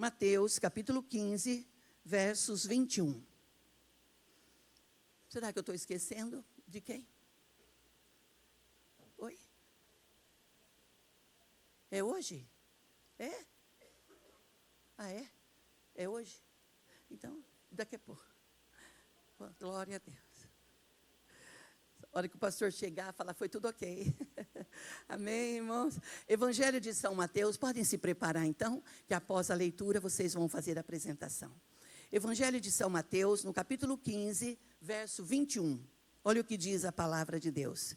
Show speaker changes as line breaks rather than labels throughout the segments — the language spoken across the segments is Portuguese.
Mateus, capítulo 15, versos 21. Será que eu estou esquecendo de quem? Oi? É hoje? É? Ah, é? É hoje? Então, daqui a pouco. Glória a Deus. A hora que o pastor chegar, falar, foi tudo ok. Amém, irmãos? Evangelho de São Mateus, podem se preparar então, que após a leitura vocês vão fazer a apresentação. Evangelho de São Mateus, no capítulo 15, verso 21. Olha o que diz a palavra de Deus.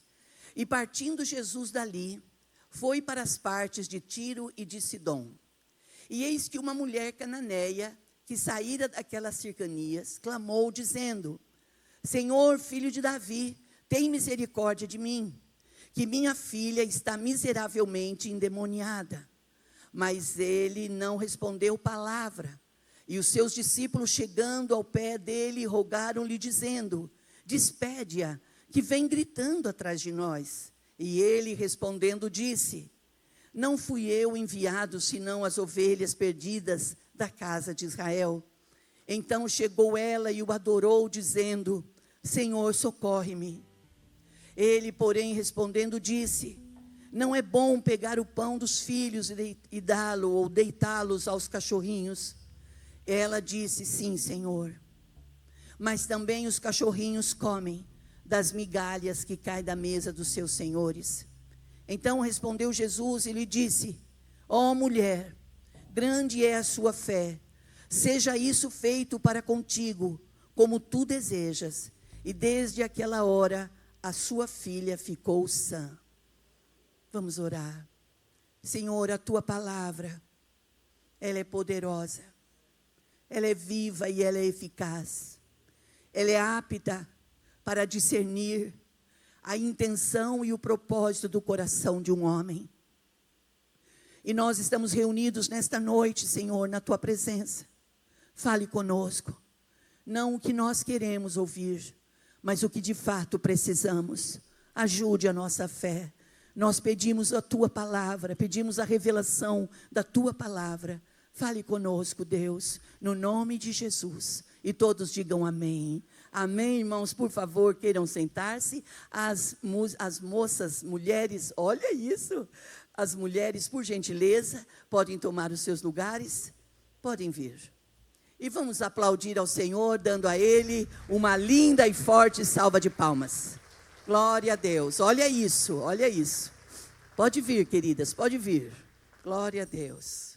E partindo Jesus dali, foi para as partes de Tiro e de Sidom. E eis que uma mulher cananeia, que saíra daquelas cercanias, clamou, dizendo: Senhor, filho de Davi, tem misericórdia de mim, que minha filha está miseravelmente endemoniada. Mas ele não respondeu palavra. E os seus discípulos, chegando ao pé dele, rogaram-lhe, dizendo: Despede-a, que vem gritando atrás de nós. E ele, respondendo, disse: Não fui eu enviado, senão as ovelhas perdidas da casa de Israel. Então chegou ela e o adorou, dizendo: Senhor, socorre-me. Ele, porém, respondendo, disse: Não é bom pegar o pão dos filhos e dá-lo ou deitá-los aos cachorrinhos. Ela disse: Sim, Senhor. Mas também os cachorrinhos comem das migalhas que caem da mesa dos seus senhores. Então respondeu Jesus e lhe disse: Ó mulher, grande é a sua fé, seja isso feito para contigo, como tu desejas. E desde aquela hora a sua filha ficou sã. Vamos orar. Senhor, a tua palavra, ela é poderosa, ela é viva e ela é eficaz. Ela é apta para discernir a intenção e o propósito do coração de um homem. E nós estamos reunidos nesta noite, Senhor, na tua presença. Fale conosco, não o que nós queremos ouvir, mas o que de fato precisamos. Ajude a nossa fé. Nós pedimos a tua palavra, pedimos a revelação da tua palavra. Fale conosco, Deus, no nome de Jesus. E todos digam amém. Amém, irmãos, por favor, queiram sentar-se. As moças, mulheres, olha isso. As mulheres, por gentileza, podem tomar os seus lugares. Podem vir. E vamos aplaudir ao Senhor, dando a Ele uma linda e forte salva de palmas. Glória a Deus. Olha isso, olha isso. Pode vir, queridas, pode vir. Glória a Deus.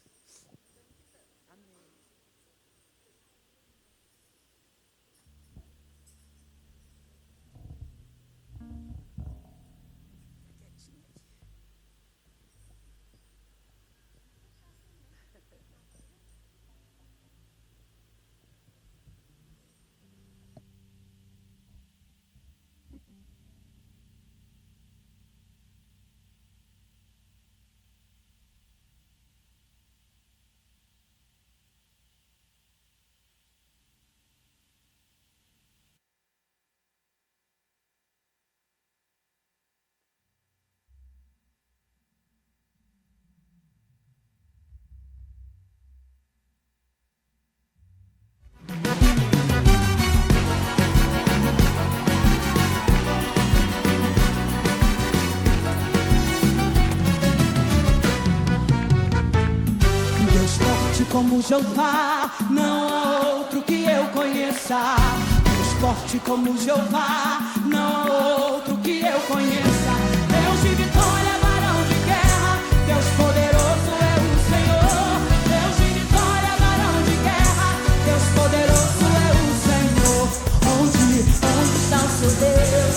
Como Jeová, não há outro que eu conheça. Deus forte como Jeová, não há outro que eu conheça. Deus de vitória, varão de guerra, Deus poderoso é o Senhor. Deus de vitória, varão de guerra, Deus poderoso é o Senhor. Onde está o seu Deus?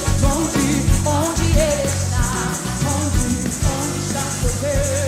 Onde Ele está? Onde está o seu Deus?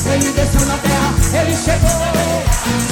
Ele desceu na terra, Ele chegou.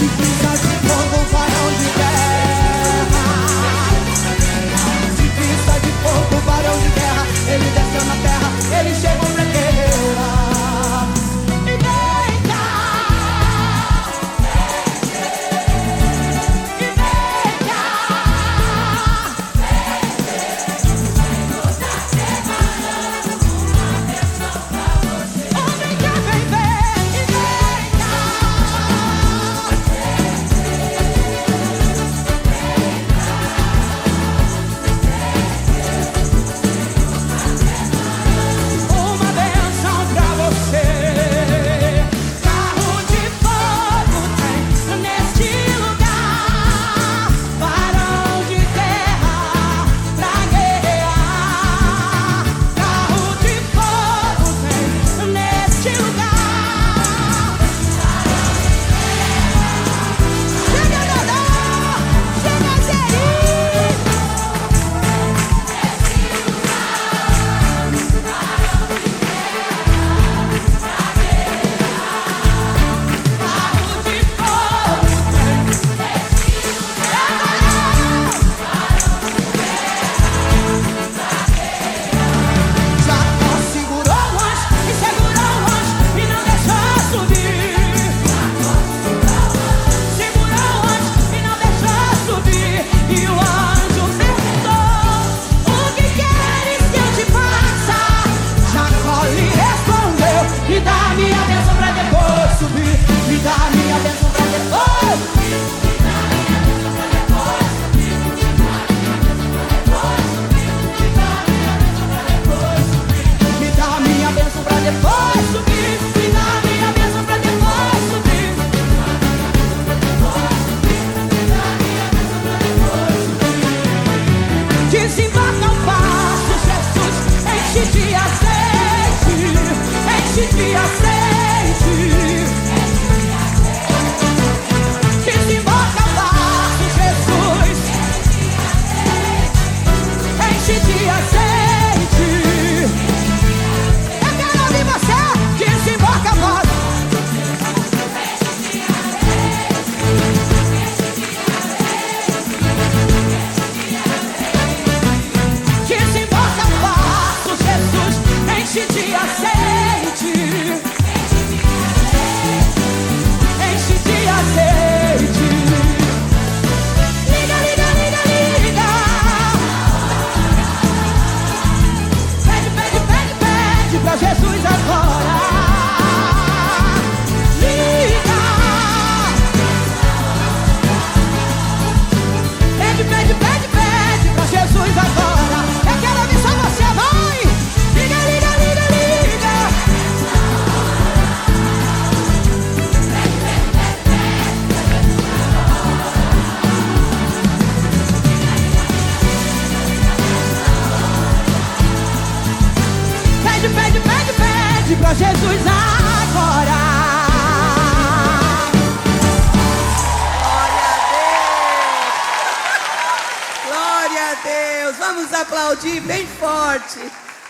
Vamos aplaudir bem forte.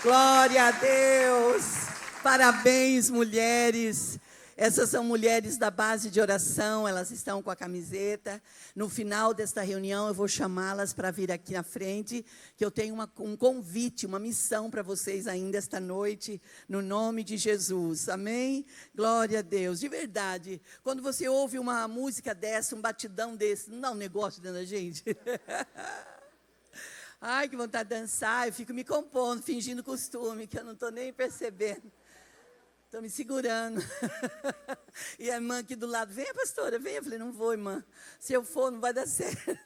Glória a Deus. Parabéns, mulheres. Essas são mulheres da base de oração, elas estão com a camiseta. No final desta reunião, eu vou chamá-las para vir aqui na frente, que eu tenho um convite, uma missão para vocês ainda esta noite, no nome de Jesus. Amém? Glória a Deus. De verdade, quando você ouve uma música dessa, um batidão desse, não dá um negócio dentro da gente? Ai, que vontade de dançar, eu fico me compondo, fingindo costume, que eu não estou nem percebendo. Estou me segurando. E a irmã aqui do lado, venha, pastora, venha. Eu falei, não vou, irmã. Se eu for, não vai dar certo.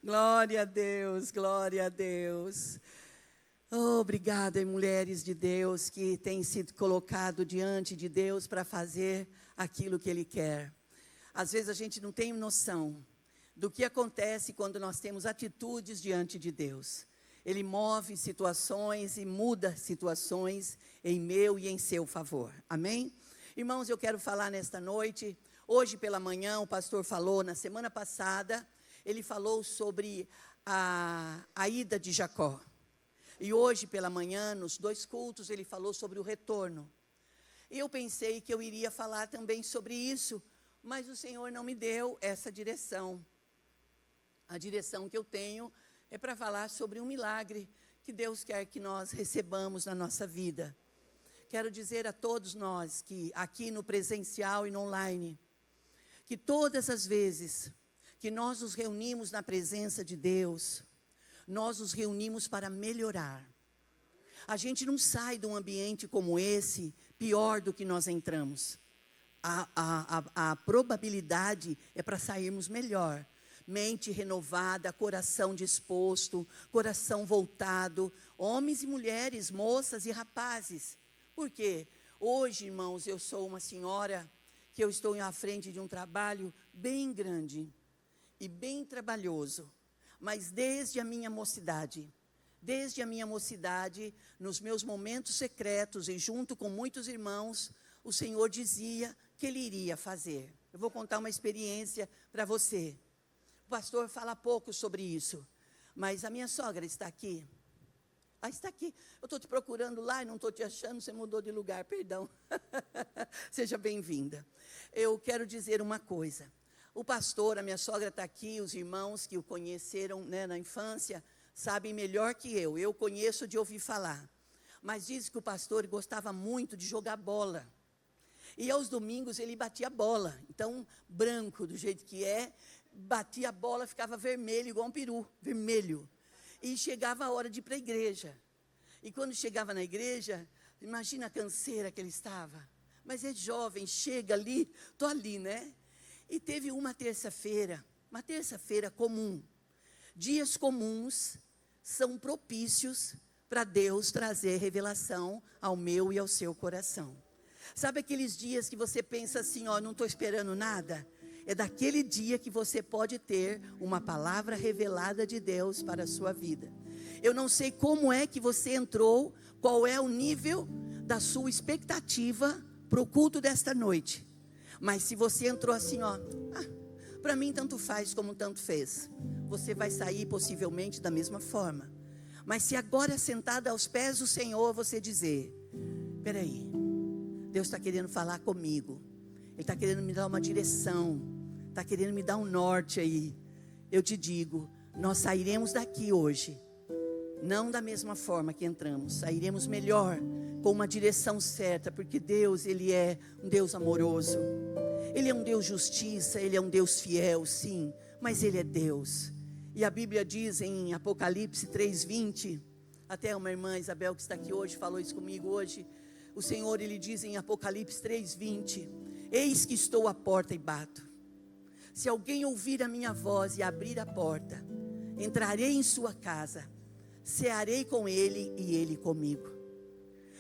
Glória a Deus, glória a Deus. Oh, obrigada, mulheres de Deus, que têm sido colocado diante de Deus para fazer aquilo que Ele quer. Às vezes a gente não tem noção do que acontece quando nós temos atitudes diante de Deus. Ele move situações e muda situações em meu e em seu favor. Amém? Irmãos, eu quero falar nesta noite. Hoje pela manhã o pastor falou, na semana passada, ele falou sobre a ida de Jacó. E hoje pela manhã, nos 2 cultos, ele falou sobre o retorno. E eu pensei que eu iria falar também sobre isso, mas o Senhor não me deu essa direção. A direção que eu tenho é para falar sobre um milagre que Deus quer que nós recebamos na nossa vida. Quero dizer a todos nós que aqui no presencial e no online, que todas as vezes que nós nos reunimos na presença de Deus, nós nos reunimos para melhorar. A gente não sai de um ambiente como esse pior do que nós entramos. A probabilidade é para sairmos melhor. Mente renovada, coração disposto, coração voltado, homens e mulheres, moças e rapazes. Por quê? Hoje, irmãos, eu sou uma senhora que eu estou à frente de um trabalho bem grande e bem trabalhoso. Mas desde a minha mocidade, nos meus momentos secretos e junto com muitos irmãos, o Senhor dizia que Ele iria fazer. Eu vou contar uma experiência para você. O pastor fala pouco sobre isso, mas a minha sogra está aqui. Está aqui. Eu estou te procurando lá e não estou te achando, você mudou de lugar, perdão. Seja bem-vinda. Eu quero dizer uma coisa. O pastor, a minha sogra está aqui, os irmãos que o conheceram, né, na infância, sabem melhor que eu. Eu conheço de ouvir falar. Mas diz que o pastor gostava muito de jogar bola. E aos domingos ele batia bola. Então, branco do jeito que é, batia a bola, ficava vermelho, igual um peru, vermelho. E chegava a hora de ir para a igreja. E quando chegava na igreja, imagina a canseira que ele estava. Mas é jovem, chega ali, estou ali, né? E teve uma terça-feira comum. Dias comuns são propícios para Deus trazer revelação ao meu e ao seu coração. Sabe aqueles dias que você pensa assim, ó, não estou esperando nada? É daquele dia que você pode ter uma palavra revelada de Deus para a sua vida. Eu não sei como é que você entrou, qual é o nível da sua expectativa para o culto desta noite. Mas se você entrou assim, ó, para mim tanto faz como tanto fez, você vai sair possivelmente da mesma forma. Mas se agora sentada aos pés do Senhor, você dizer, peraí, Deus está querendo falar comigo. Ele está querendo me dar uma direção, está querendo me dar um norte aí. Eu te digo, nós sairemos daqui hoje, não da mesma forma que entramos, sairemos melhor, com uma direção certa, porque Deus, Ele é um Deus amoroso, Ele é um Deus justiça, Ele é um Deus fiel, sim, mas Ele é Deus. E a Bíblia diz em Apocalipse 3:20, até uma irmã Isabel que está aqui hoje, falou isso comigo hoje, o Senhor, Ele diz em Apocalipse 3:20, eis que estou à porta e bato. Se alguém ouvir a minha voz e abrir a porta, entrarei em sua casa, cearei com ele e ele comigo.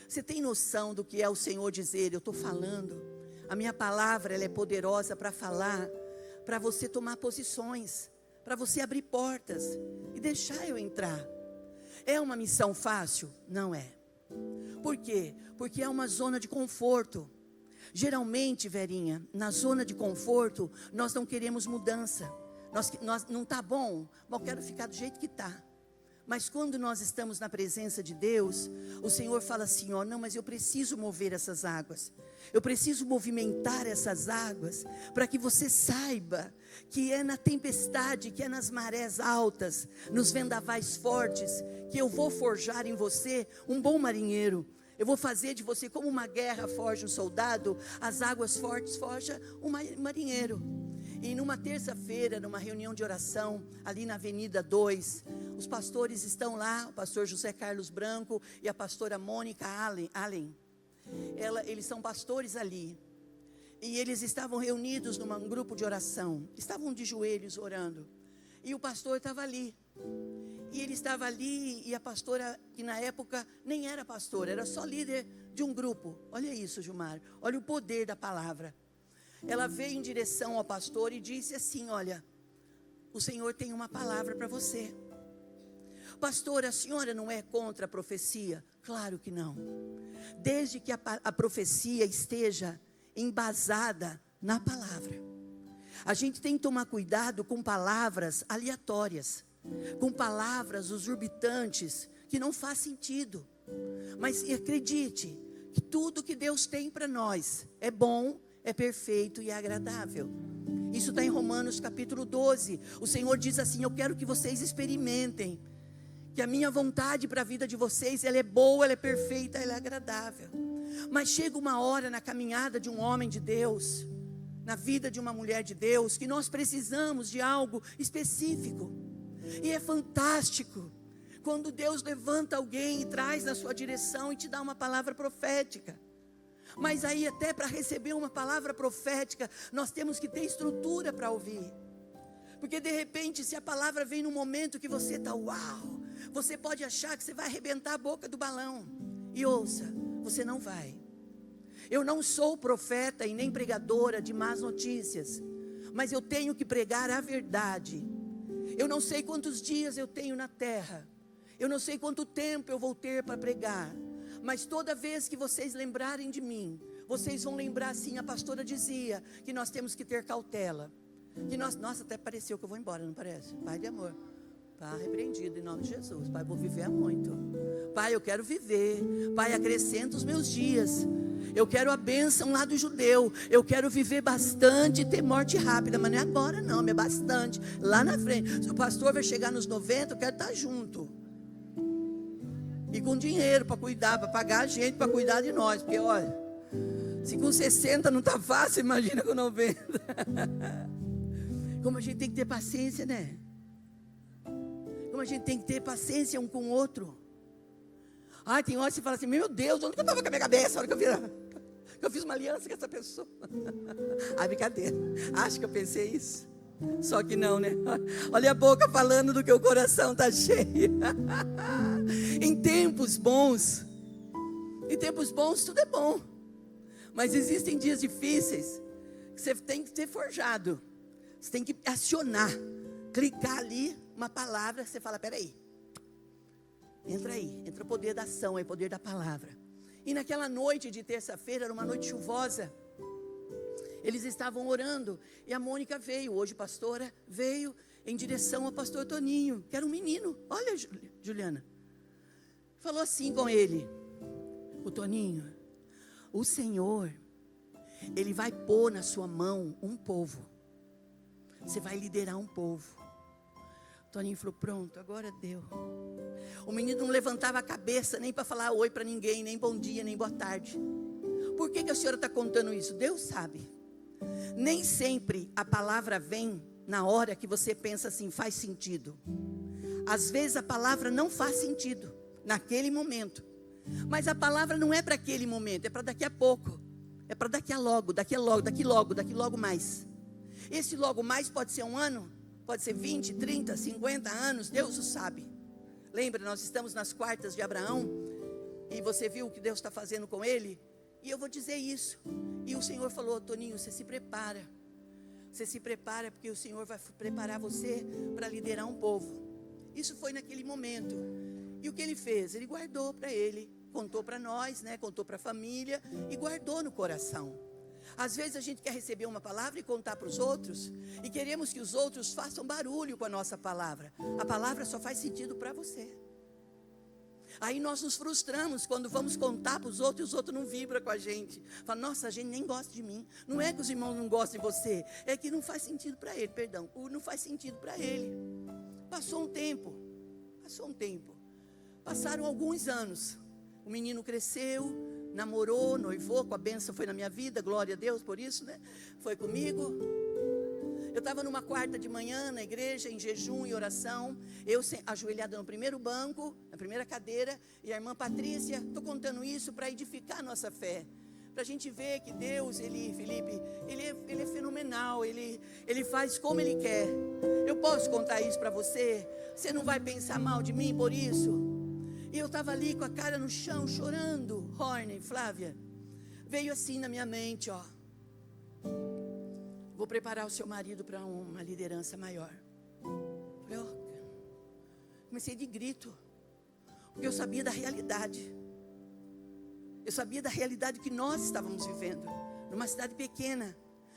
Você tem noção do que é o Senhor dizer, eu estou falando, a minha palavra ela é poderosa para falar, para você tomar posições, para você abrir portas e deixar eu entrar. É uma missão fácil? Não é. Por quê? Porque é uma zona de conforto. Geralmente, Verinha, na zona de conforto, nós não queremos mudança. Nós não está bom? Bom, quero ficar do jeito que está. Mas quando nós estamos na presença de Deus, o Senhor fala assim, ó, não, mas eu preciso mover essas águas. Eu preciso movimentar essas águas, para que você saiba que é na tempestade, que é nas marés altas, nos vendavais fortes, que eu vou forjar em você um bom marinheiro. Eu vou fazer de você como uma guerra forja um soldado, as águas fortes forja um marinheiro. E numa terça-feira, numa reunião de oração, ali na Avenida 2, os pastores estão lá, o pastor José Carlos Branco e a pastora Mônica Allen. Eles são pastores ali. E eles estavam reunidos num grupo de oração. Estavam de joelhos orando. E o pastor estava ali. E ele estava ali, e a pastora, que na época nem era pastora, era só líder de um grupo. Olha isso, Gilmar. Olha o poder da palavra. Ela veio em direção ao pastor e disse assim, olha, o Senhor tem uma palavra para você. Pastor, a senhora não é contra a profecia? Claro que não. Desde que a profecia esteja embasada na palavra. A gente tem que tomar cuidado com palavras aleatórias, com palavras exorbitantes, que não faz sentido. Mas acredite, que tudo que Deus tem para nós é bom, é perfeito e é agradável. Isso está em Romanos capítulo 12. O Senhor diz assim, eu quero que vocês experimentem, que a minha vontade para a vida de vocês, ela é boa, ela é perfeita, ela é agradável. Mas chega uma hora na caminhada de um homem de Deus, na vida de uma mulher de Deus, que nós precisamos de algo específico. E é fantástico quando Deus levanta alguém e traz na sua direção e te dá uma palavra profética. Mas aí até para receber uma palavra profética, nós temos que ter estrutura para ouvir. Porque de repente, se a palavra vem no momento que você está, uau, você pode achar que você vai arrebentar a boca do balão. E ouça, você não vai. Eu não sou profeta e nem pregadora de más notícias, mas eu tenho que pregar a verdade. Eu não sei quantos dias eu tenho na terra, eu não sei quanto tempo eu vou ter para pregar, mas toda vez que vocês lembrarem de mim, vocês vão lembrar assim, a pastora dizia, que nós temos que ter cautela, que nós, nossa, até pareceu que eu vou embora, não parece? Pai de amor, está repreendido em nome de Jesus. Pai, vou viver muito. Pai, eu quero viver. Pai, acrescenta os meus dias. Eu quero a bênção lá do judeu. Eu quero viver bastante e ter morte rápida. Mas não é agora não, é bastante. Lá na frente. Se o pastor vai chegar nos 90, eu quero estar junto. E com dinheiro para cuidar, para pagar a gente, para cuidar de nós. Porque olha, se com 60 não está fácil, imagina com 90. Como a gente tem que ter paciência, né? Como a gente tem que ter paciência um com o outro. Ai, tem hora que você fala assim, meu Deus, onde que eu estava com a minha cabeça? A hora que eu fiz uma aliança com essa pessoa. Ah, brincadeira. Acho que eu pensei isso. Só que não, né? Olha a boca falando do que o coração está cheio. Em tempos bons tudo é bom. Mas existem dias difíceis que você tem que ser forjado. Você tem que acionar, clicar ali, uma palavra, você fala, peraí. Entra o poder da ação, é o poder da palavra. E naquela noite de terça-feira, era uma noite chuvosa, eles estavam orando, e a Mônica veio, hoje pastora, veio em direção ao pastor Toninho, que era um menino, olha Juliana, falou assim com ele, o Toninho, o Senhor, Ele vai pôr na sua mão um povo, você vai liderar um povo. Toninho falou, pronto, agora deu. O menino não levantava a cabeça nem para falar oi para ninguém, nem bom dia, nem boa tarde. Por que a senhora está contando isso? Deus sabe. Nem sempre a palavra vem na hora que você pensa assim, faz sentido. Às vezes a palavra não faz sentido naquele momento. Mas a palavra não é para aquele momento, é para daqui a pouco. É para daqui a logo, daqui logo mais. Esse logo mais pode ser um ano, pode ser 20, 30, 50 anos, Deus o sabe. Lembra, nós estamos nas quartas de Abraão, e você viu o que Deus está fazendo com ele? E eu vou dizer isso. E o Senhor falou, Toninho, você se prepara. Você se prepara porque o Senhor vai preparar você para liderar um povo. Isso foi naquele momento. E o que ele fez? Ele guardou para ele, contou para nós, né? Contou para a família e guardou no coração. Às vezes a gente quer receber uma palavra e contar para os outros, e queremos que os outros façam barulho com a nossa palavra. A palavra só faz sentido para você. Aí nós nos frustramos quando vamos contar para os outros e os outros não vibram com a gente. Fala, nossa, a gente nem gosta de mim. Não é que os irmãos não gostam de você, é que não faz sentido para ele, não faz sentido para ele. Passou um tempo. Passaram alguns anos. O menino cresceu, namorou, noivou, com a bênção foi na minha vida, glória a Deus por isso, né? Foi comigo. Eu estava numa quarta de manhã na igreja, em jejum e oração, eu ajoelhada no primeiro banco, na primeira cadeira, e a irmã Patrícia, estou contando isso para edificar a nossa fé, para a gente ver que Deus, Felipe, ele é fenomenal, ele faz como Ele quer. Eu posso contar isso para você? Você não vai pensar mal de mim por isso? E eu estava ali com a cara no chão, chorando. Horne, Flávia, veio assim na minha mente, ó. Vou preparar o seu marido para uma liderança maior. Comecei de grito, porque eu sabia da realidade. Eu sabia da realidade que nós estávamos vivendo, numa cidade pequena.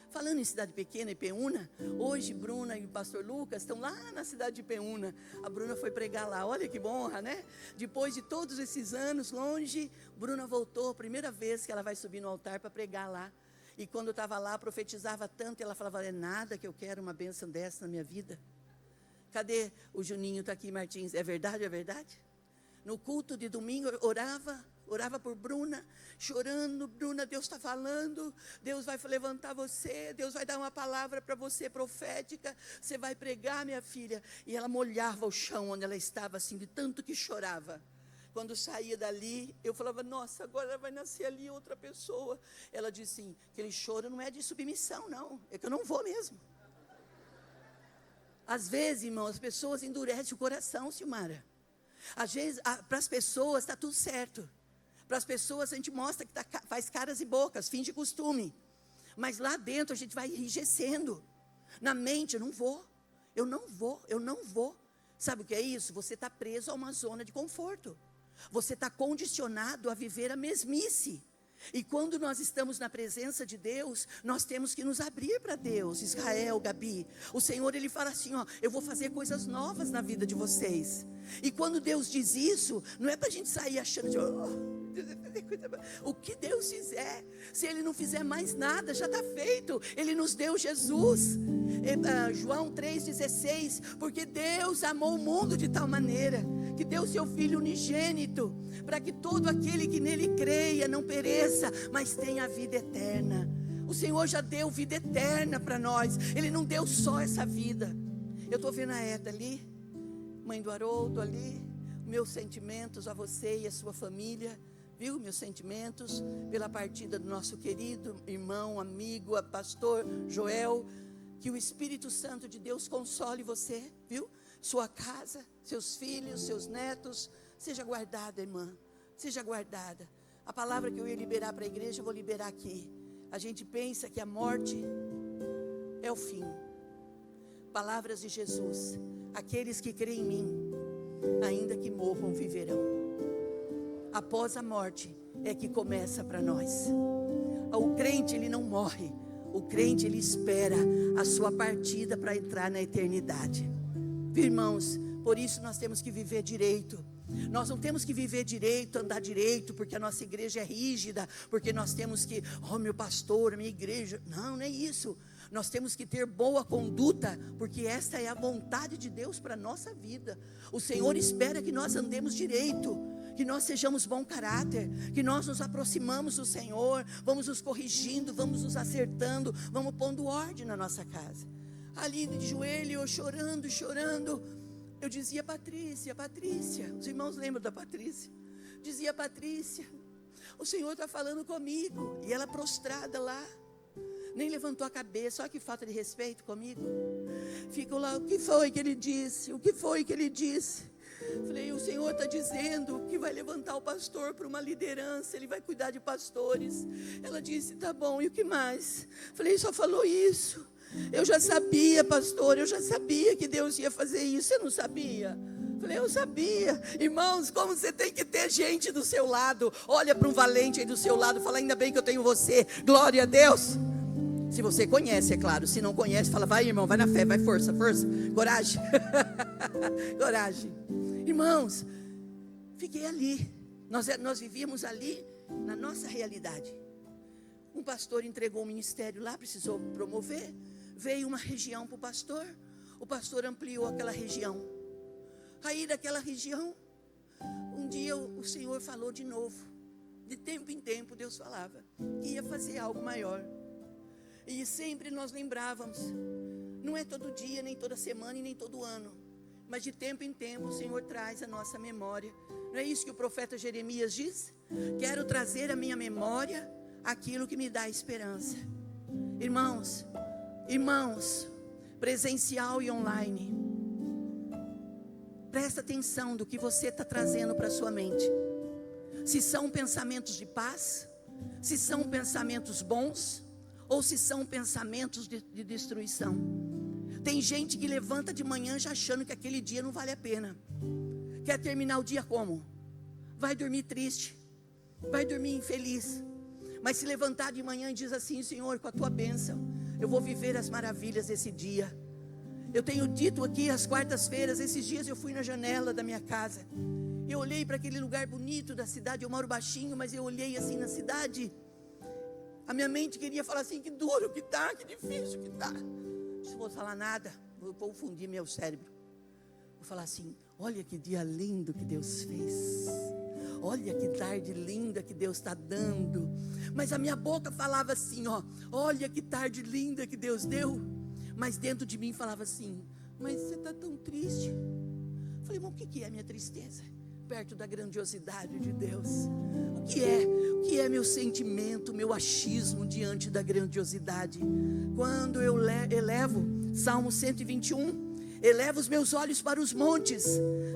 Falando em cidade pequena, Ipeúna, hoje Bruna e o pastor Lucas estão lá na cidade de Ipeúna. A Bruna foi pregar lá, olha que honra, né? Depois de todos esses anos longe, Bruna voltou, primeira vez que ela vai subir no altar para pregar lá. E quando eu estava lá, profetizava tanto, e ela falava, é nada que eu quero uma bênção dessa na minha vida. Cadê o Juninho, está aqui, Martins, é verdade, é verdade? No culto de domingo, eu orava por Bruna, chorando, Bruna, Deus está falando, Deus vai levantar você, Deus vai dar uma palavra para você profética, você vai pregar, minha filha. E ela molhava o chão onde ela estava, assim, de tanto que chorava. Quando saía dali, eu falava, nossa, agora vai nascer ali outra pessoa. Ela disse assim, aquele choro não é de submissão, não, é que eu não vou mesmo. Às vezes, irmão, as pessoas endurecem o coração, Silmara. Às vezes, para as pessoas está tudo certo. Para as pessoas a gente mostra que faz caras e bocas, fim de costume. Mas lá dentro a gente vai enrijecendo. Na mente, eu não vou. Sabe o que é isso? Você está preso a uma zona de conforto. Você está condicionado a viver a mesmice. E quando nós estamos na presença de Deus, nós temos que nos abrir para Deus. Israel, Gabi, o Senhor, Ele fala assim, ó, eu vou fazer coisas novas na vida de vocês. E quando Deus diz isso, não é para a gente sair achando de, o que Deus fizer, se Ele não fizer mais nada, já está feito. Ele nos deu Jesus. João 3,16, porque Deus amou o mundo de tal maneira, que deu seu Filho unigênito, para que todo aquele que nele creia não pereça, mas tenha a vida eterna. O Senhor já deu vida eterna para nós, Ele não deu só essa vida. Eu estou vendo a Eda ali, mãe do Haroldo ali, meus sentimentos a você e a sua família, viu? Meus sentimentos pela partida do nosso querido irmão, amigo, pastor Joel. Que o Espírito Santo de Deus console você, viu? Sua casa, seus filhos, seus netos. Seja guardada, irmã, seja guardada. A palavra que eu ia liberar para a igreja, eu vou liberar aqui. A gente pensa que a morte é o fim. Palavras de Jesus: aqueles que creem em mim, ainda que morram, viverão. Após a morte é que começa para nós. O crente, ele não morre. O crente, ele espera a sua partida para entrar na eternidade. Irmãos, por isso nós temos que viver direito. Nós não temos que viver direito, andar direito, porque a nossa igreja é rígida, porque nós temos que, meu pastor, minha igreja. Não é isso. Nós temos que ter boa conduta, porque esta é a vontade de Deus para a nossa vida. O Senhor espera que nós andemos direito, que nós sejamos bom caráter, que nós nos aproximamos do Senhor, vamos nos corrigindo, vamos nos acertando, vamos pondo ordem na nossa casa. Ali de joelho, eu chorando, eu dizia, Patrícia, os irmãos lembram da Patrícia? Dizia, Patrícia, o Senhor está falando comigo. E ela prostrada lá, nem levantou a cabeça. Olha que falta de respeito comigo. Ficou lá, o que foi que ele disse? Falei, o Senhor está dizendo que vai levantar o pastor para uma liderança, ele vai cuidar de pastores. Ela disse, tá bom, e o que mais? Falei, só falou isso. Eu já sabia, pastor, eu já sabia que Deus ia fazer isso. Você não sabia? Falei, eu sabia. Irmãos, como você tem que ter gente do seu lado. Olha para um valente aí do seu lado, fala, ainda bem que eu tenho você. Glória a Deus. Se você conhece, é claro. Se não conhece, fala, vai irmão, vai na fé, vai força, coragem. Coragem. Irmãos, fiquei ali. Nós vivíamos ali na nossa realidade. Um pastor entregou um ministério lá, precisou promover. Veio uma região para o pastor ampliou aquela região. Aí daquela região, um dia o Senhor falou de novo. De tempo em tempo Deus falava que ia fazer algo maior. E sempre nós lembrávamos. Não é todo dia, nem toda semana e nem todo ano, mas de tempo em tempo o Senhor traz a nossa memória. Não é isso que o profeta Jeremias diz? Quero trazer à minha memória aquilo que me dá esperança. Irmãos, presencial e online, presta atenção do que você está trazendo para a sua mente. Se são pensamentos de paz, se são pensamentos bons, ou se são pensamentos de destruição. Tem gente que levanta de manhã já achando que aquele dia não vale a pena. Quer terminar o dia como? Vai dormir triste, vai dormir infeliz. Mas se levantar de manhã e diz assim: Senhor, com a tua bênção, eu vou viver as maravilhas desse dia. Eu tenho dito aqui às quartas-feiras, esses dias eu fui na janela da minha casa. Eu olhei para aquele lugar bonito da cidade. Eu moro baixinho, mas eu olhei assim na cidade. A minha mente queria falar assim: que duro que está, que difícil que está. Não vou falar nada, vou confundir meu cérebro. Vou falar assim: olha que dia lindo que Deus fez. Olha que tarde linda que Deus está dando. Mas a minha boca falava assim, ó: olha que tarde linda que Deus deu. Mas dentro de mim falava assim: mas você está tão triste. Eu falei: mas o que é a minha tristeza perto da grandiosidade de Deus? O que é meu sentimento, meu achismo diante da grandiosidade? Quando eu elevo, Salmo 121, elevo os meus olhos para os montes,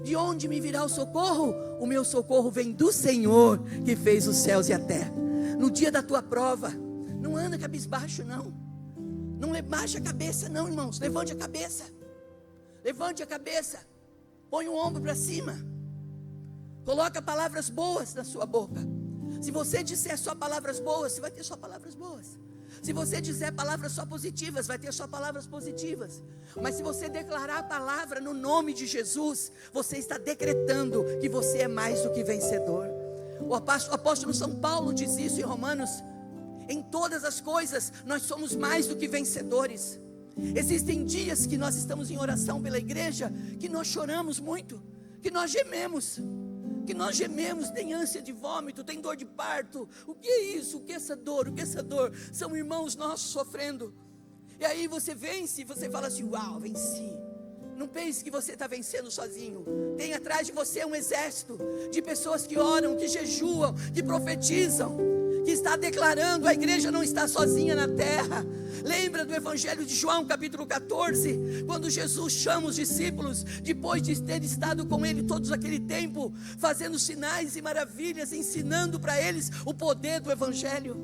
de onde me virá o socorro? O meu socorro vem do Senhor, que fez os céus e a terra. No dia da tua prova, não anda cabisbaixo não, não baixa a cabeça não, irmãos. Levante a cabeça, levante a cabeça, põe o ombro para cima, coloca palavras boas na sua boca. Se você disser só palavras boas, você vai ter só palavras boas. Se você disser palavras só positivas, vai ter só palavras positivas. Mas se você declarar a palavra no nome de Jesus, você está decretando que você é mais do que vencedor. O apóstolo São Paulo diz isso em Romanos: em todas as coisas nós somos mais do que vencedores. Existem dias que nós estamos em oração pela igreja, que nós choramos muito, que nós gememos, tem ânsia de vômito, tem dor de parto. O que é isso? O que é essa dor? O que é essa dor? São irmãos nossos sofrendo. E aí você vence, você fala assim: uau, venci. Não pense que você está vencendo sozinho. Tem atrás de você um exército de pessoas que oram, que jejuam, que profetizam, que está declarando: a igreja não está sozinha na terra. Lembra do Evangelho de João, capítulo 14, quando Jesus chama os discípulos, depois de ter estado com ele todo aquele tempo, fazendo sinais e maravilhas, ensinando para eles o poder do Evangelho.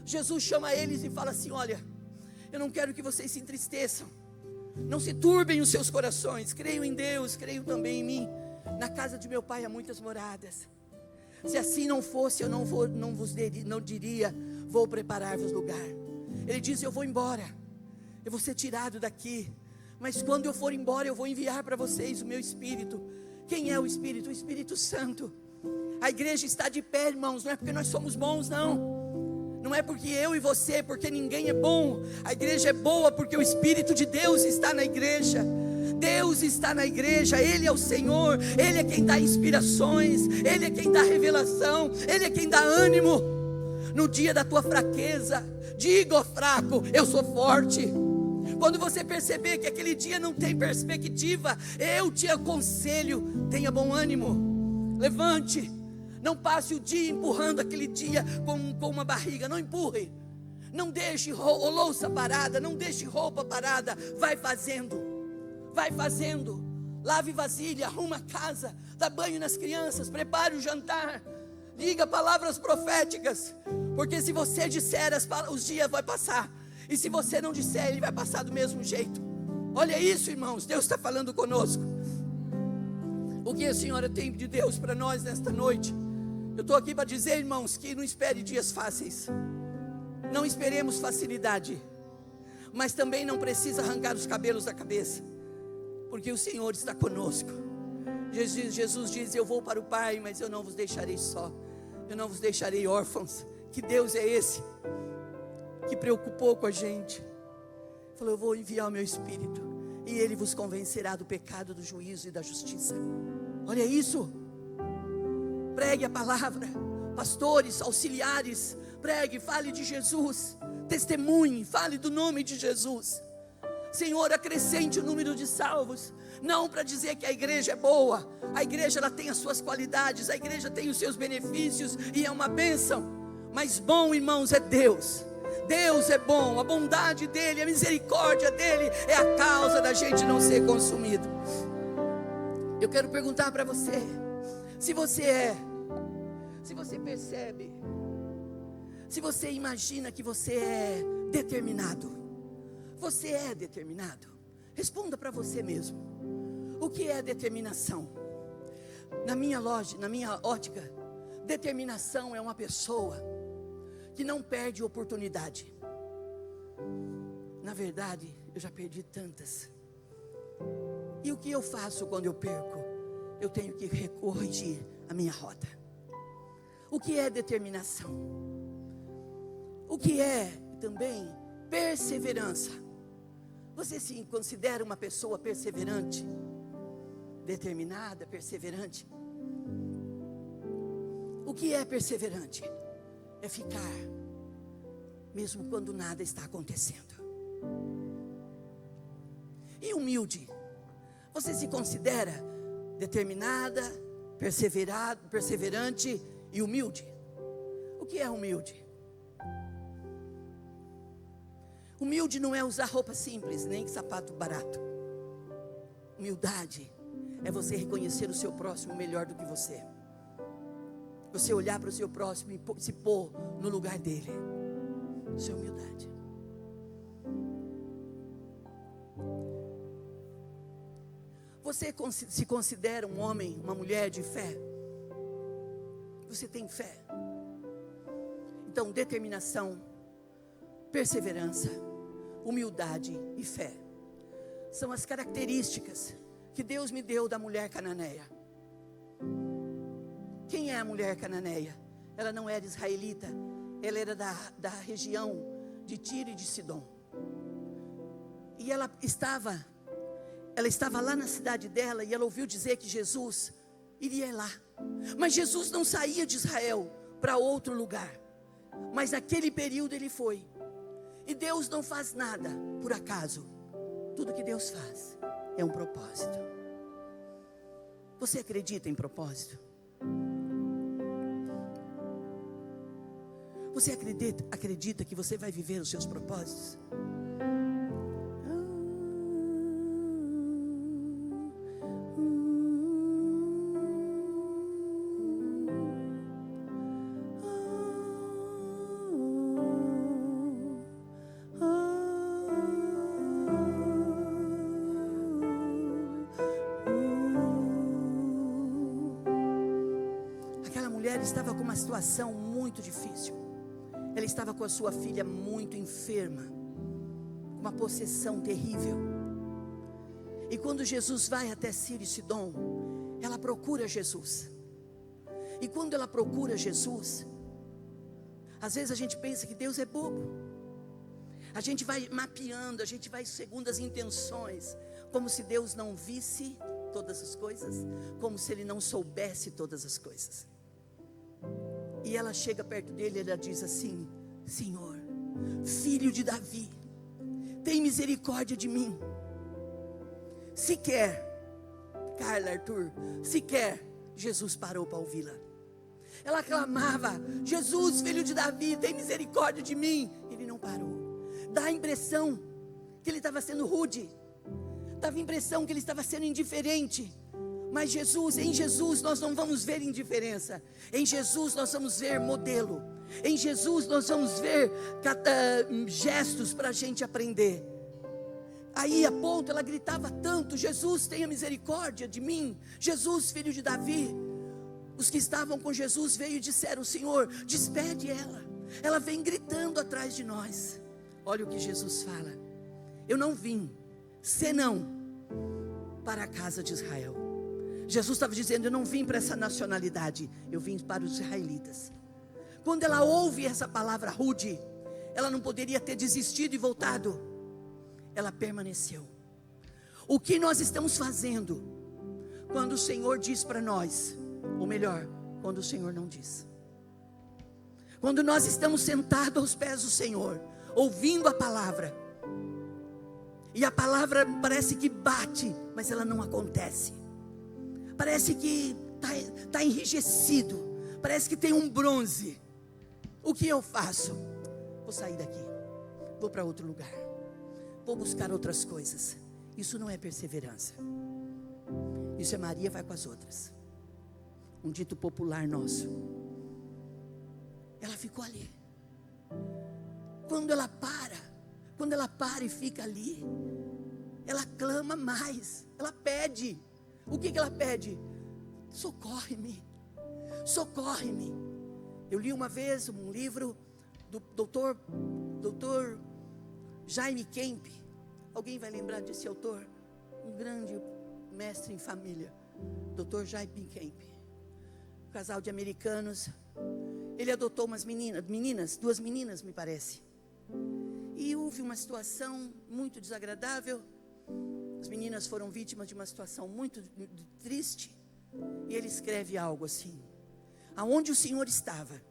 Jesus chama eles e fala assim: olha, eu não quero que vocês se entristeçam, não se turbem os seus corações, creiam em Deus, creiam também em mim. Na casa de meu pai há muitas moradas. Se assim não fosse, eu não diria: vou preparar-vos lugar. Ele diz: eu vou embora, eu vou ser tirado daqui, mas quando eu for embora, eu vou enviar para vocês o meu Espírito. Quem é o Espírito? O Espírito Santo. A igreja está de pé, irmãos, não é porque nós somos bons, não é porque eu e você, porque ninguém é bom. A igreja é boa porque o Espírito de Deus está na igreja. Deus está na igreja, Ele é o Senhor, Ele é quem dá inspirações, Ele é quem dá revelação, Ele é quem dá ânimo. No dia da tua fraqueza, diga: ó fraco, eu sou forte. Quando você perceber que aquele dia não tem perspectiva, eu te aconselho: tenha bom ânimo, levante. Não passe o dia empurrando aquele dia com uma barriga, não empurre. Não deixe louça parada, não deixe roupa parada, vai fazendo. Lave vasilha, arruma a casa, dá banho nas crianças, prepare o jantar, diga palavras proféticas, porque se você disser, os dias vão passar, e se você não disser, ele vai passar do mesmo jeito. Olha isso, irmãos, Deus está falando conosco. O que a senhora tem de Deus para nós nesta noite? Eu estou aqui para dizer, irmãos, que não espere dias fáceis, não esperemos facilidade, mas também não precisa arrancar os cabelos da cabeça, porque o Senhor está conosco. Jesus diz: eu vou para o Pai, mas eu não vos deixarei só, eu não vos deixarei órfãos. Que Deus é esse que preocupou com a gente? Falou: eu vou enviar o meu Espírito, e Ele vos convencerá do pecado, do juízo e da justiça. Olha isso. Pregue a palavra, pastores, auxiliares, pregue, fale de Jesus, testemunhe, fale do nome de Jesus. Senhor, acrescente o número de salvos, não para dizer que a igreja é boa, a igreja ela tem as suas qualidades, a igreja tem os seus benefícios e é uma bênção, mas bom, irmãos, é Deus. Deus é bom, a bondade dEle, a misericórdia dEle é a causa da gente não ser consumido. Eu quero perguntar para você, se você percebe, se você imagina que você é determinado, você é determinado? Responda para você mesmo, o que é determinação? Na minha ótica, determinação é uma pessoa que não perde oportunidade. Na verdade, eu já perdi tantas. E o que eu faço quando eu perco? Eu tenho que corrigir a minha rota. O que é determinação? O que é também perseverança? Você se considera uma pessoa perseverante? Determinada, perseverante? O que é perseverante? É ficar, mesmo quando nada está acontecendo. E humilde? Você se considera determinada, perseverante e humilde? O que é humilde? Humilde não é usar roupa simples, nem sapato barato. Humildade é você reconhecer o seu próximo melhor do que você. Você olhar para o seu próximo e se pôr no lugar dele. Isso é humildade. Você se considera um homem, uma mulher de fé? Você tem fé? Então, determinação, perseverança, humildade e fé são as características que Deus me deu da mulher cananeia. Quem é a mulher cananeia? Ela não era israelita, ela era da região de Tiro e de Sidom. E ela estava lá na cidade dela, e ela ouviu dizer que Jesus iria lá. Mas Jesus não saía de Israel para outro lugar, mas naquele período ele foi. E Deus não faz nada por acaso. Tudo que Deus faz é um propósito. Você acredita em propósito? Você acredita que você vai viver os seus propósitos? Aquela mulher estava com uma situação muito difícil. Ela estava com a sua filha muito enferma, com uma possessão terrível. E quando Jesus vai até Tiro e Sidom, ela procura Jesus. E quando ela procura Jesus, às vezes a gente pensa que Deus é bobo. A gente vai mapeando, a gente vai segundo as intenções, como se Deus não visse todas as coisas, como se Ele não soubesse todas as coisas. E ela chega perto dele e ela diz assim: Senhor, filho de Davi, tem misericórdia de mim. Sequer, Carla, Arthur, sequer Jesus parou para ouvi-la. Ela clamava: Jesus, filho de Davi, tem misericórdia de mim. Ele não parou. Dá a impressão que ele estava sendo rude, dava a impressão que ele estava sendo indiferente. Mas em Jesus nós não vamos ver indiferença. Em Jesus nós vamos ver modelo. Em Jesus nós vamos ver gestos para a gente aprender. Aí a ponto ela gritava tanto: Jesus, tenha misericórdia de mim. Jesus, filho de Davi. Os que estavam com Jesus veio e disseram: Senhor, despede ela. Ela vem gritando atrás de nós. Olha o que Jesus fala: Eu não vim, senão para a casa de Israel. Jesus estava dizendo: eu não vim para essa nacionalidade, eu vim para os israelitas. Quando ela ouve essa palavra rude, ela não poderia ter desistido e voltado. Ela permaneceu. O que nós estamos fazendo quando o Senhor diz para nós, ou melhor, quando o Senhor não diz? Quando nós estamos sentados aos pés do Senhor, ouvindo a palavra, e a palavra parece que bate, mas ela não acontece. Parece que está enrijecido, parece que tem um bronze. O que eu faço? Vou sair daqui, vou para outro lugar, vou buscar outras coisas. Isso não é perseverança. Isso é Maria vai com as outras. Um dito popular nosso. Ela ficou ali. Quando ela para e fica ali, ela clama mais, ela pede. O que ela pede? Socorre-me, socorre-me. Eu li uma vez um livro do doutor Jaime Kemp. Alguém vai lembrar desse autor? Um grande mestre em família, doutor Jaime Kemp. Um casal de americanos. Ele adotou umas meninas, 2 meninas me parece. E houve uma situação muito desagradável. As meninas foram vítimas de uma situação muito triste. E ele escreve algo assim: aonde o Senhor estava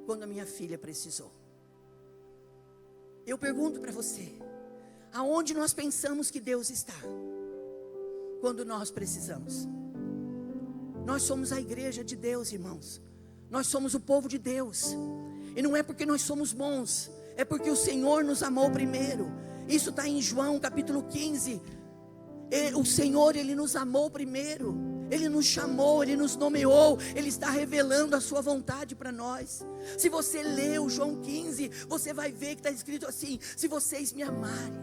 quando a minha filha precisou? Eu pergunto para você, aonde nós pensamos que Deus está quando nós precisamos? Nós somos a igreja de Deus, irmãos. Nós somos o povo de Deus. E não é porque nós somos bons, é porque o Senhor nos amou primeiro. Isso está em João capítulo 15. O Senhor, Ele nos amou primeiro. Ele nos chamou, Ele nos nomeou. Ele está revelando a sua vontade para nós. Se você ler o João 15, você vai ver que está escrito assim: se vocês me amarem,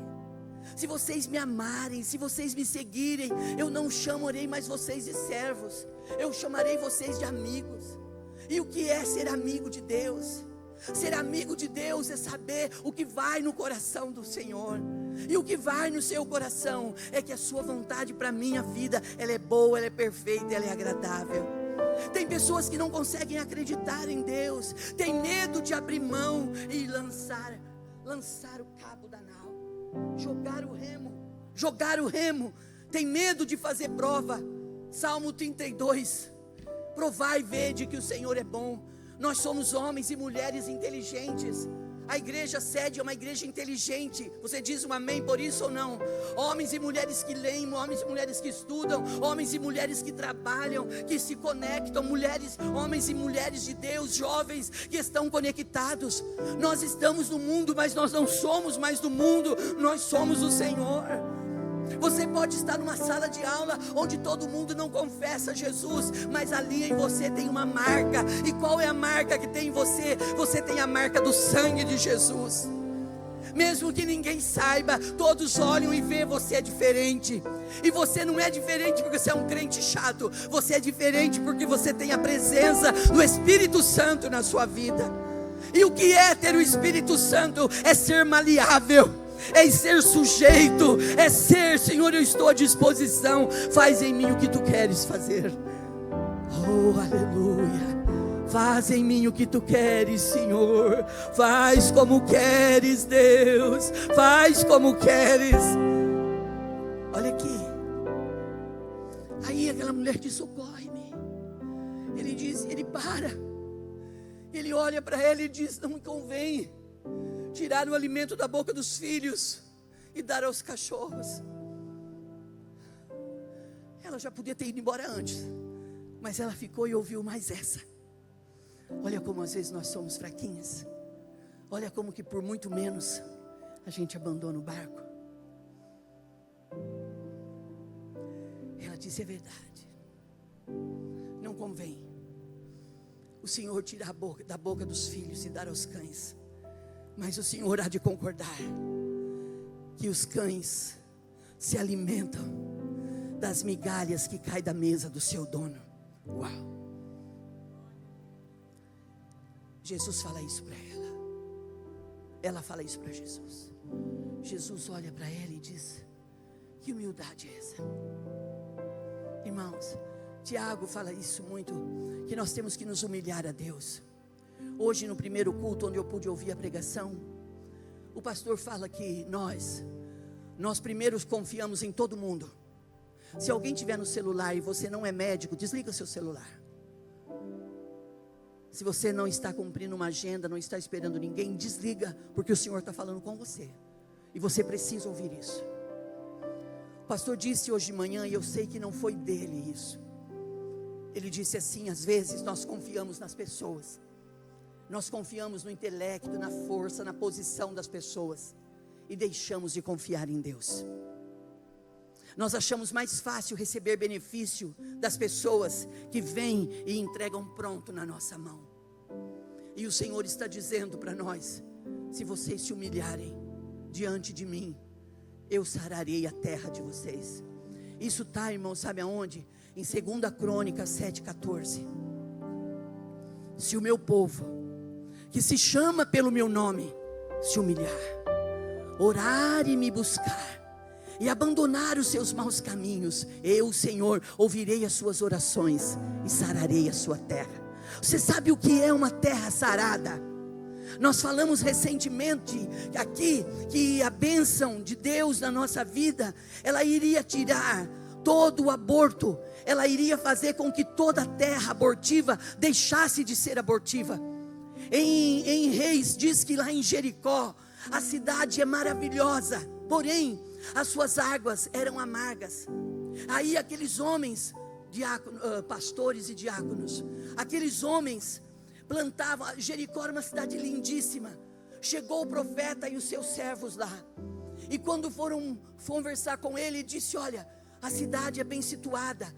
se vocês me amarem, se vocês me seguirem, eu não chamarei mais vocês de servos, eu chamarei vocês de amigos. E o que é ser amigo de Deus? Ser amigo de Deus é saber o que vai no coração do Senhor. E o que vai no seu coração é que a sua vontade para a minha vida, ela é boa, ela é perfeita, ela é agradável. Tem pessoas que não conseguem acreditar em Deus, tem medo de abrir mão e lançar o cabo da nau, jogar o remo, tem medo de fazer prova. Salmo 32, provai e vede que o Senhor é bom. Nós somos homens e mulheres inteligentes. A igreja sede é uma igreja inteligente. Você diz um amém por isso ou não? Homens e mulheres que leem, homens e mulheres que estudam, homens e mulheres que trabalham, que se conectam, homens e mulheres de Deus, jovens que estão conectados. Nós estamos no mundo, mas nós não somos mais do mundo, nós somos o Senhor. Você pode estar numa sala de aula onde todo mundo não confessa Jesus, mas ali em você tem uma marca. E qual é a marca que tem em você? Você tem a marca do sangue de Jesus. Mesmo que ninguém saiba, todos olham e vê você é diferente. E você não é diferente porque você é um crente chato. Você é diferente porque você tem a presença do Espírito Santo na sua vida. E o que é ter o Espírito Santo? É ser maleável, é ser sujeito, é ser: Senhor, eu estou à disposição, faz em mim o que tu queres fazer. Oh, aleluia. Faz em mim o que tu queres, Senhor. Faz como queres, Deus. Faz como queres. Olha aqui. Aí aquela mulher diz: socorre-me. Ele diz, ele para. Ele olha para ela e diz: não me convém tirar o alimento da boca dos filhos e dar aos cachorros. Ela já podia ter ido embora antes, mas ela ficou e ouviu mais essa. Olha como às vezes nós somos fraquinhas. Olha como que por muito menos a gente abandona o barco. Ela disse: é verdade, não convém o Senhor tirar da boca dos filhos e dar aos cães, mas o Senhor há de concordar que os cães se alimentam das migalhas que caem da mesa do seu dono. Uau! Jesus fala isso para ela. Ela fala isso para Jesus. Jesus olha para ele e diz: que humildade é essa? Irmãos, Tiago fala isso muito, que nós temos que nos humilhar a Deus. Hoje no primeiro culto, onde eu pude ouvir a pregação, o pastor fala que nós primeiros confiamos em todo mundo. Se alguém tiver no celular e você não é médico, desliga seu celular. Se você não está cumprindo uma agenda, não está esperando ninguém, desliga, porque o Senhor está falando com você, e você precisa ouvir isso. O pastor disse hoje de manhã, e eu sei que não foi dele isso. Ele disse assim: às vezes nós confiamos nas pessoas, nós confiamos no intelecto, na força, na posição das pessoas, e deixamos de confiar em Deus. Nós achamos mais fácil receber benefício das pessoas que vêm e entregam pronto na nossa mão. E o Senhor está dizendo para nós: se vocês se humilharem diante de mim, eu sararei a terra de vocês. Isso está, irmão, sabe aonde? Em 2 Crônicas 7,14. Se o meu povo, que se chama pelo meu nome, se humilhar, orar e me buscar, e abandonar os seus maus caminhos, eu, Senhor, ouvirei as suas orações e sararei a sua terra. Você sabe o que é uma terra sarada? Nós falamos recentemente aqui que a bênção de Deus na nossa vida, ela iria tirar todo o aborto, ela iria fazer com que toda a terra abortiva deixasse de ser abortiva. Em Reis diz que lá em Jericó, a cidade é maravilhosa, porém as suas águas eram amargas. Aí aqueles homens, pastores e diáconos, aqueles homens plantavam. Jericó era uma cidade lindíssima. Chegou o profeta e os seus servos lá, e quando foram conversar com ele, disse: olha, a cidade é bem situada,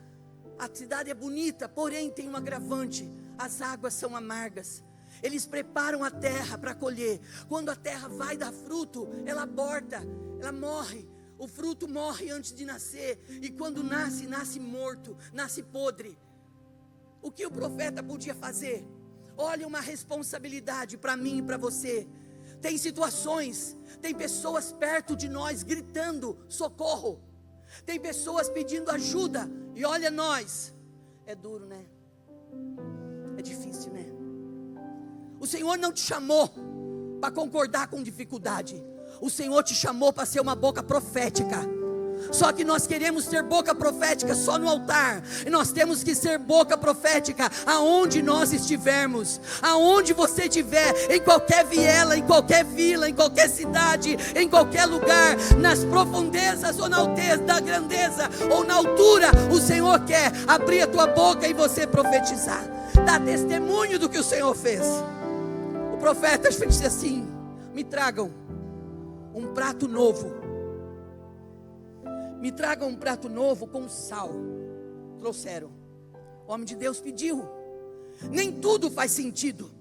a cidade é bonita, porém tem um agravante: as águas são amargas. Eles preparam a terra para colher. Quando a terra vai dar fruto, ela aborta, ela morre. O fruto morre antes de nascer, e quando nasce, nasce morto, nasce podre. O que o profeta podia fazer? Olha, uma responsabilidade para mim e para você. Tem situações, tem pessoas perto de nós gritando socorro, tem pessoas pedindo ajuda, e olha nós, é duro, né? É difícil, né? O Senhor não te chamou para concordar com dificuldade. O Senhor te chamou para ser uma boca profética. Só que nós queremos ser boca profética só no altar. E nós temos que ser boca profética aonde nós estivermos. Aonde você estiver, em qualquer viela, em qualquer vila, em qualquer cidade, em qualquer lugar, nas profundezas ou na alteza, da grandeza ou na altura, o Senhor quer abrir a tua boca e você profetizar, dar testemunho do que o Senhor fez. O profeta disse assim: me tragam um prato novo. Me tragam um prato novo com sal. Trouxeram. O homem de Deus pediu. Nem tudo faz sentido.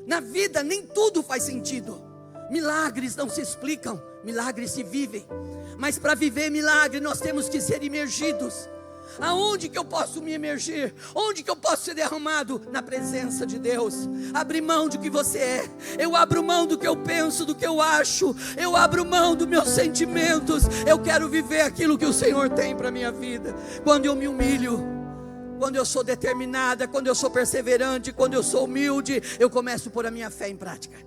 Na vida nem tudo faz sentido. Milagres não se explicam, milagres se vivem. Mas para viver milagre nós temos que ser imergidos. Aonde que eu posso me emergir? Onde que eu posso ser derramado? Na presença de Deus. Abrir mão do que você é. Eu abro mão do que eu penso, do que eu acho. Eu abro mão dos meus sentimentos. Eu quero viver aquilo que o Senhor tem para a minha vida. Quando eu me humilho, quando eu sou determinada, quando eu sou perseverante, quando eu sou humilde, eu começo a pôr a minha fé em prática.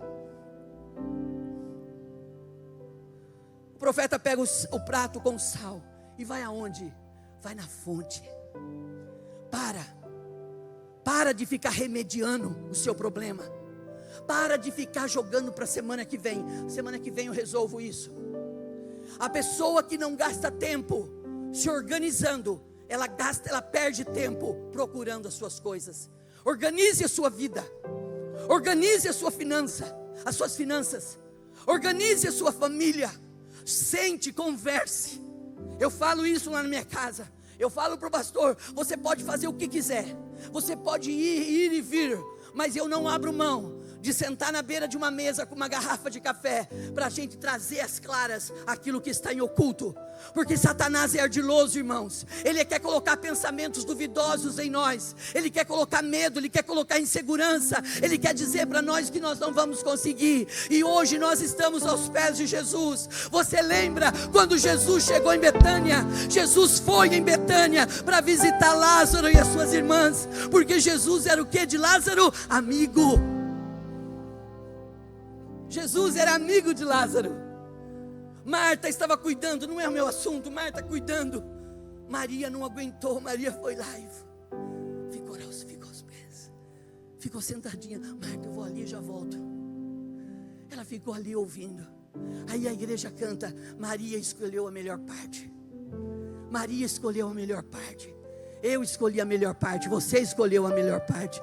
O profeta pega o prato com sal e vai aonde? Vai na fonte. Para de ficar remediando o seu problema. Para de ficar jogando para a semana que vem. Semana que vem eu resolvo isso. A pessoa que não gasta tempo se organizando, ela perde tempo procurando as suas coisas. Organize a sua vida. Organize a sua finança, as suas finanças. Organize a sua família. Sente, converse. Eu falo isso lá na minha casa. Eu falo para o pastor: você pode fazer o que quiser, você pode ir e vir, mas eu não abro mão de sentar na beira de uma mesa com uma garrafa de café, para a gente trazer às claras aquilo que está em oculto. Porque Satanás é ardiloso, irmãos. Ele quer colocar pensamentos duvidosos em nós. Ele quer colocar medo, ele quer colocar insegurança. Ele quer dizer para nós que nós não vamos conseguir. E hoje nós estamos aos pés de Jesus. Você lembra quando Jesus chegou em Betânia? Jesus foi em Betânia para visitar Lázaro e as suas irmãs. Porque Jesus era o que de Lázaro? Amigo. Jesus era amigo de Lázaro. Marta estava cuidando, não é o meu assunto, Marta cuidando. Maria não aguentou, Maria foi lá e ficou aos pés. Ficou sentadinha. Marta, eu vou ali e já volto. Ela ficou ali ouvindo. Aí a igreja canta, Maria escolheu a melhor parte. Maria escolheu a melhor parte. Eu escolhi a melhor parte, você escolheu a melhor parte.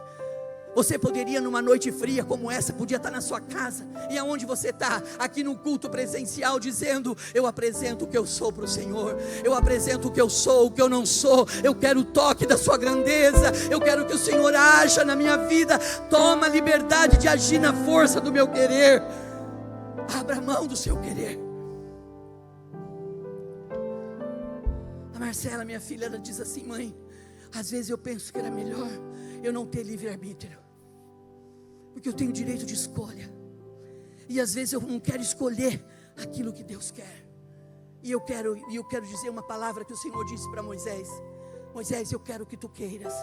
Você poderia numa noite fria como essa, podia estar na sua casa. E aonde você está? Aqui no culto presencial, dizendo, eu apresento o que eu sou para o Senhor. Eu apresento o que eu sou, o que eu não sou. Eu quero o toque da sua grandeza. Eu quero que o Senhor haja na minha vida. Toma a liberdade de agir na força do meu querer. Abra mão do seu querer. A Marcela, minha filha, ela diz assim, mãe, às vezes eu penso que era melhor eu não ter livre-arbítrio, porque eu tenho direito de escolha, e às vezes eu não quero escolher aquilo que Deus quer, e eu quero dizer uma palavra que o Senhor disse para Moisés: Moisés, eu quero que tu queiras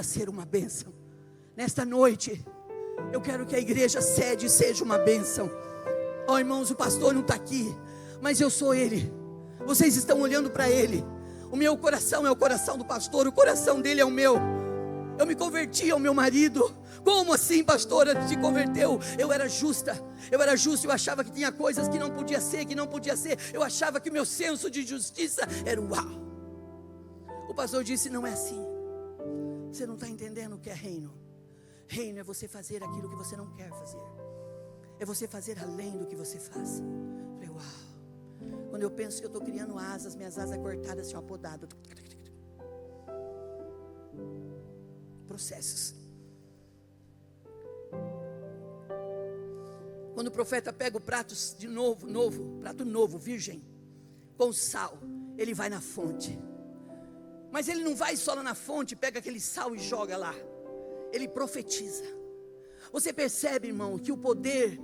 ser uma bênção. Nesta noite, eu quero que a igreja sede seja uma bênção. Ó irmãos, o pastor não está aqui, mas eu sou ele, vocês estão olhando para ele. O meu coração é o coração do pastor, o coração dele é o meu. Eu me converti ao meu marido. Como assim, pastora, se converteu? Eu era justo, eu achava que tinha coisas que não podia ser, eu achava que o meu senso de justiça era uau. O pastor disse, não é assim, você não está entendendo o que é reino. Reino é você fazer aquilo que você não quer fazer, é você fazer além do que você faz. Eu falei, uau. Quando eu penso que eu estou criando asas, minhas asas cortadas, assim, uma podada. Processos. Quando o profeta pega o prato de prato novo, virgem, com sal, ele vai na fonte. Mas ele não vai só lá na fonte, pega aquele sal e joga lá. Ele profetiza. Você percebe, irmão, que o poder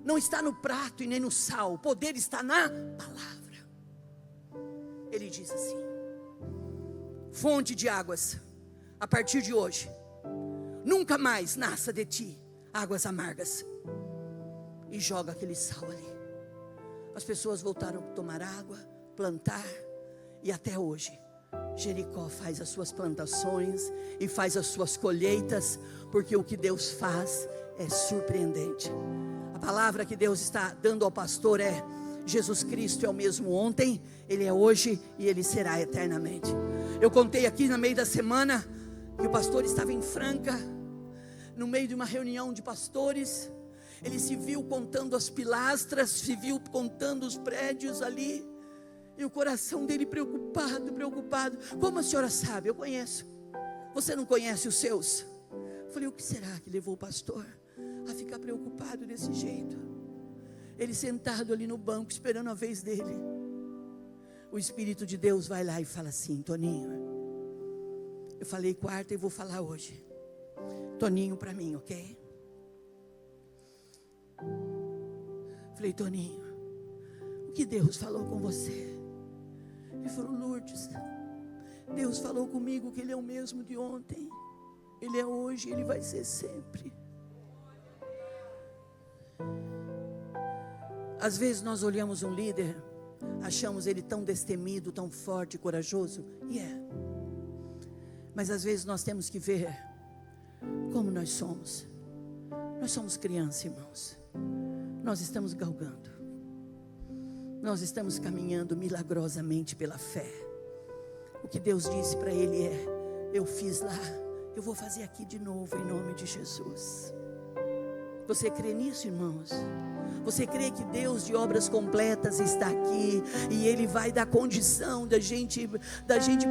não está no prato e nem no sal, o poder está na palavra. Ele diz assim: fonte de águas, a partir de hoje, nunca mais nasça de ti águas amargas. E joga aquele sal ali. As pessoas voltaram a tomar água, plantar, e até hoje Jericó faz as suas plantações e faz as suas colheitas, porque o que Deus faz é surpreendente. A palavra que Deus está dando ao pastor é: Jesus Cristo é o mesmo ontem, Ele é hoje e Ele será eternamente. Eu contei aqui no meio da semana que o pastor estava em Franca, no meio de uma reunião de pastores. Ele se viu contando as pilastras, se viu contando os prédios ali, e o coração dele preocupado. Como a senhora sabe? Eu conheço. Você não conhece os seus? Eu falei, o que será que levou o pastor a ficar preocupado desse jeito? Ele sentado ali no banco, esperando a vez dele. O Espírito de Deus vai lá e fala assim: Toninho, eu falei quarta e vou falar hoje. Toninho para mim, ok? Falei, Toninho, o que Deus falou com você? Ele falou, Lourdes, Deus falou comigo que Ele é o mesmo de ontem, Ele é hoje, Ele vai ser sempre. Às vezes nós olhamos um líder, achamos ele tão destemido, tão forte, corajoso, e é. Mas às vezes nós temos que ver como nós somos. Nós somos crianças, irmãos. Nós estamos galgando. Nós estamos caminhando milagrosamente pela fé. O que Deus disse para ele é: eu fiz lá, eu vou fazer aqui de novo em nome de Jesus. Você crê nisso, irmãos? Você crê que Deus de obras completas está aqui e Ele vai dar condição da gente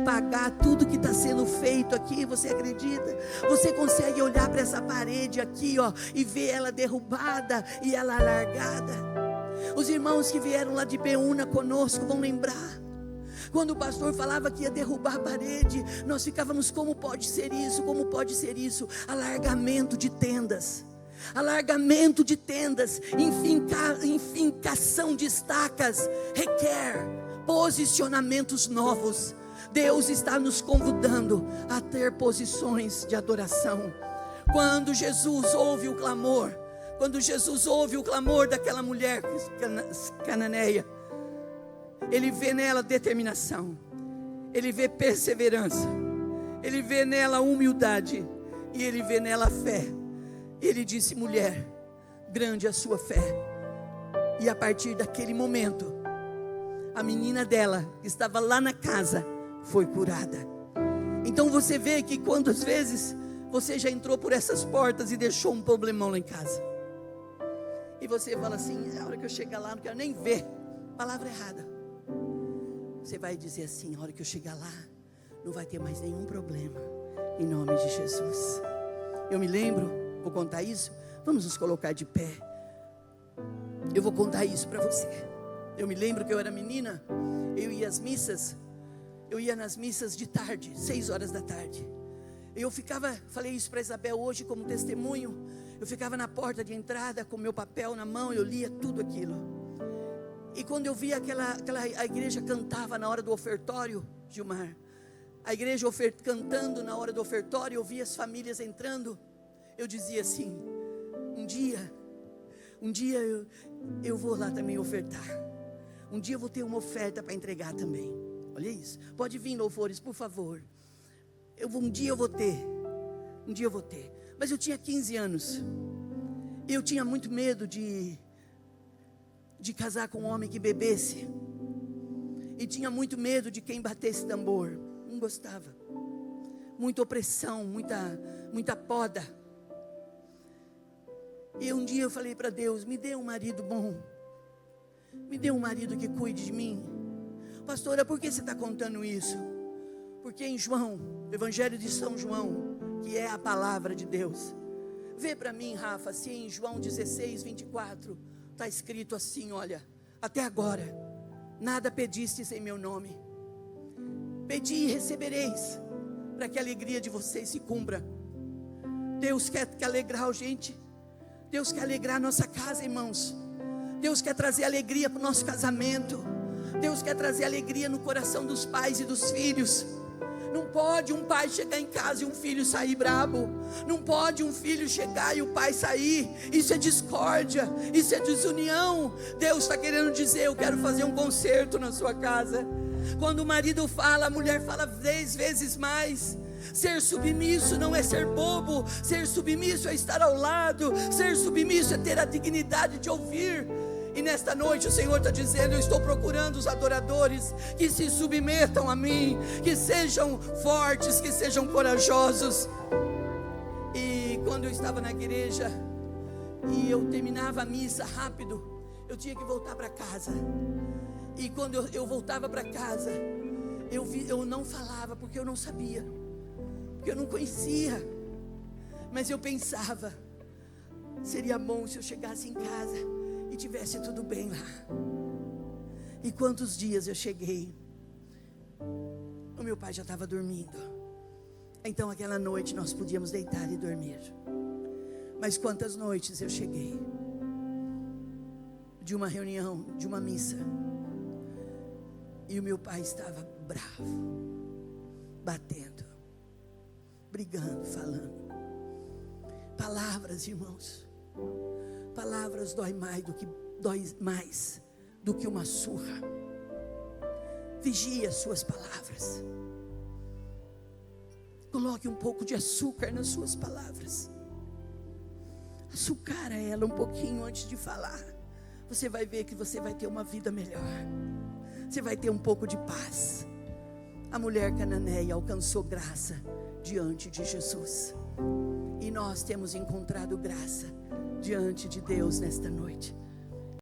pagar tudo que está sendo feito aqui? Você acredita? Você consegue olhar para essa parede aqui, ó, e ver ela derrubada e ela alargada? Os irmãos que vieram lá de Beúna conosco vão lembrar. Quando o pastor falava que ia derrubar a parede, nós ficávamos: como pode ser isso? Como pode ser isso? Alargamento de tendas. Alargamento de tendas, enfincação de estacas, requer posicionamentos novos. Deus está nos convidando a ter posições de adoração. Quando Jesus ouve o clamor, daquela mulher cananeia, Ele vê nela determinação, Ele vê perseverança, Ele vê nela humildade e Ele vê nela fé. Ele disse: mulher, grande é a sua fé. E a partir daquele momento, a menina dela, que estava lá na casa, foi curada. Então você vê que quantas vezes você já entrou por essas portas e deixou um problemão lá em casa, e você fala assim: a hora que eu chegar lá, não quero nem ver. Palavra errada. Você vai dizer assim: a hora que eu chegar lá, não vai ter mais nenhum problema, em nome de Jesus. Eu me lembro, vou contar isso, vamos nos colocar de pé. Eu vou contar isso para você. Eu me lembro que eu era menina, eu ia nas missas de tarde, 6 horas da tarde. Eu ficava, falei isso para Isabel hoje como testemunho, eu ficava na porta de entrada com meu papel na mão, eu lia tudo aquilo. E quando eu via a igreja cantava na hora do ofertório, Gilmar, a igreja cantando na hora do ofertório, eu via as famílias entrando, eu dizia assim: um dia eu vou lá também ofertar, um dia eu vou ter uma oferta para entregar também. Olha isso, pode vir louvores, por favor. Um dia eu vou ter. Mas eu tinha 15 anos, eu tinha muito medo de casar com um homem que bebesse, e tinha muito medo de quem batesse tambor, não gostava. Muita opressão, muita poda. E um dia eu falei para Deus: me dê um marido bom, me dê um marido que cuide de mim. Pastora, por que você está contando isso? Porque em João, Evangelho de São João, que é a palavra de Deus, vê para mim, Rafa, se em João 16, 24, está escrito assim: olha, até agora, nada pedistes em meu nome, pedi e recebereis, para que a alegria de vocês se cumpra. Deus quer alegrar a gente, Deus quer alegrar a nossa casa, irmãos. Deus quer trazer alegria para o nosso casamento, Deus quer trazer alegria no coração dos pais e dos filhos. Não pode um pai chegar em casa e um filho sair brabo. Não pode um filho chegar e o pai sair. Isso é discórdia, isso é desunião. Deus está querendo dizer: eu quero fazer um concerto na sua casa. Quando o marido fala, a mulher fala 10 vezes mais. Ser submisso não é ser bobo. Ser submisso é estar ao lado. Ser submisso é ter a dignidade de ouvir. E nesta noite o Senhor está dizendo: eu estou procurando os adoradores que se submetam a mim, que sejam fortes, que sejam corajosos. E quando eu estava na igreja e eu terminava a missa rápido, eu tinha que voltar para casa. E quando eu voltava para casa, eu não falava, porque eu não sabia, porque eu não conhecia. Mas eu pensava: seria bom se eu chegasse em casa e tivesse tudo bem lá. E quantos dias eu cheguei, o meu pai já estava dormindo. Então aquela noite nós podíamos deitar e dormir. Mas quantas noites eu cheguei de uma reunião, de uma missa, e o meu pai estava bravo, batendo, brigando, falando. Palavras, irmãos, palavras dói mais do que uma surra. Vigie as suas palavras. Coloque um pouco de açúcar nas suas palavras. Açucara ela um pouquinho antes de falar. Você vai ver que você vai ter uma vida melhor. Você vai ter um pouco de paz. A mulher cananeia alcançou graça diante de Jesus. E nós temos encontrado graça diante de Deus nesta noite.